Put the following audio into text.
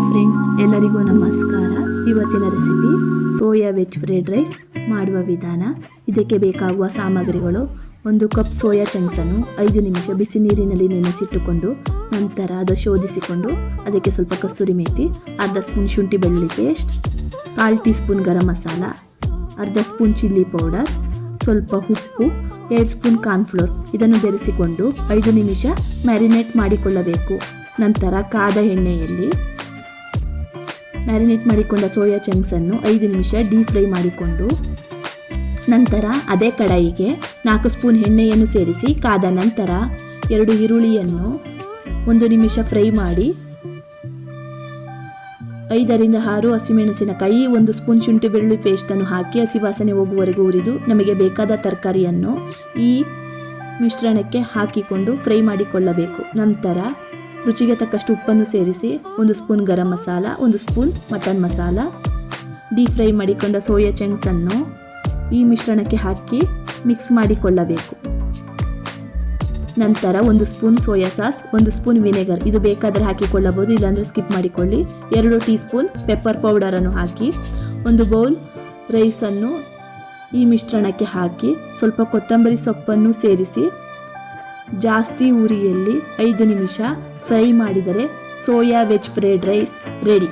Friends, ಎಲ್ಲರಿಗೂ ನಮಸ್ಕಾರ. ಇವತ್ತಿನ recipe soya veg fried rice ಮಾಡುವ ವಿಧಾನ. ಇದಕ್ಕೆ ಬೇಕಾಗುವ ಸಾಮಗ್ರಿಗಳು: 1 ಕಪ್ ಸೋಯಾ ಚಂಕ್ಸನ್ನು 5 ನಿಮಿಷ ಬಿಸಿ ನೀರಿನಲ್ಲಿ ನೆನೆಸಿಟ್ಟುಕೊಂಡು ನಂತರ ಅದು ಶೋಧಿಸಿಕೊಂಡು ಅದಕ್ಕೆ ಸ್ವಲ್ಪ ಕಸ್ತೂರಿ ಮೇಥಿ, ಅರ್ಧ ಸ್ಪೂನ್ ಶುಂಠಿ ಬೆಳ್ಳುಳ್ಳಿ paste, 1/4 tea spoon garam masala, ಅರ್ಧ ಸ್ಪೂನ್ ಚಿಲ್ಲಿ ಪೌಡರ್, ಸ್ವಲ್ಪ ಉಪ್ಪು, 2 ಸ್ಪೂನ್ ಕಾರ್ನ್ಫ್ಲೋರ್ ಇದನ್ನು ಬೆರೆಸಿಕೊಂಡು 5 ನಿಮಿಷ ಮ್ಯಾರಿನೇಟ್ ಮಾಡಿಕೊಳ್ಳಬೇಕು. ನಂತರ ಕಾದ ಎಣ್ಣೆಯಲ್ಲಿ ಮ್ಯಾರಿನೇಟ್ ಮಾಡಿಕೊಂಡ ಸೋಯಾ ಚಂಕ್ಸನ್ನು 5 ನಿಮಿಷ ಡೀಪ್ ಫ್ರೈ ಮಾಡಿಕೊಂಡು ನಂತರ ಅದೇ ಕಡಾಯಿಗೆ 4 ಸ್ಪೂನ್ ಎಣ್ಣೆಯನ್ನು ಸೇರಿಸಿ ಕಾದ ನಂತರ 2 ಈರುಳ್ಳಿಯನ್ನು 1 ನಿಮಿಷ ಫ್ರೈ ಮಾಡಿ 5 ರಿಂದ 6 ಹಸಿಮೆಣಸಿನಕಾಯಿ, 1 ಸ್ಪೂನ್ ಶುಂಠಿ ಬೆಳ್ಳುಳ್ಳಿ ಪೇಸ್ಟನ್ನು ಹಾಕಿ ಹಸಿ ವಾಸನೆ ಹೋಗುವವರೆಗೂ ಹುರಿದು ನಮಗೆ ಬೇಕಾದ ತರಕಾರಿಯನ್ನು ಈ ಮಿಶ್ರಣಕ್ಕೆ ಹಾಕಿಕೊಂಡು ಫ್ರೈ ಮಾಡಿಕೊಳ್ಳಬೇಕು. ನಂತರ ರುಚಿಗೆ ತಕ್ಕಷ್ಟು ಉಪ್ಪನ್ನು ಸೇರಿಸಿ 1 spoon garam masala, 1 spoon mutton masala, deep fry ಮಾಡಿಕೊಂಡ ಸೋಯಾ ಚಂಕ್ಸನ್ನು ಈ ಮಿಶ್ರಣಕ್ಕೆ ಹಾಕಿ ಮಿಕ್ಸ್ ಮಾಡಿಕೊಳ್ಳಬೇಕು. ನಂತರ 1 ಸ್ಪೂನ್ ಸೋಯಾ ಸಾಸ್, 1 ಸ್ಪೂನ್ ವಿನೆಗರ್ ಇದು ಬೇಕಾದರೆ ಹಾಕಿಕೊಳ್ಳಬಹುದು, ಇಲ್ಲಾಂದರೆ ಸ್ಕಿಪ್ ಮಾಡಿಕೊಳ್ಳಿ. 2 ಟೀ ಸ್ಪೂನ್ ಪೆಪ್ಪರ್ ಪೌಡರನ್ನು ಹಾಕಿ 1 ಬೌಲ್ ರೈಸನ್ನು ಈ ಮಿಶ್ರಣಕ್ಕೆ ಹಾಕಿ ಸ್ವಲ್ಪ ಕೊತ್ತಂಬರಿ ಸೊಪ್ಪನ್ನು ಸೇರಿಸಿ ಜಾಸ್ತಿ ಉರಿಯಲ್ಲಿ 5 ನಿಮಿಷ ಫ್ರೈ ಮಾಡಿದರೆ soya veg fried rice ready.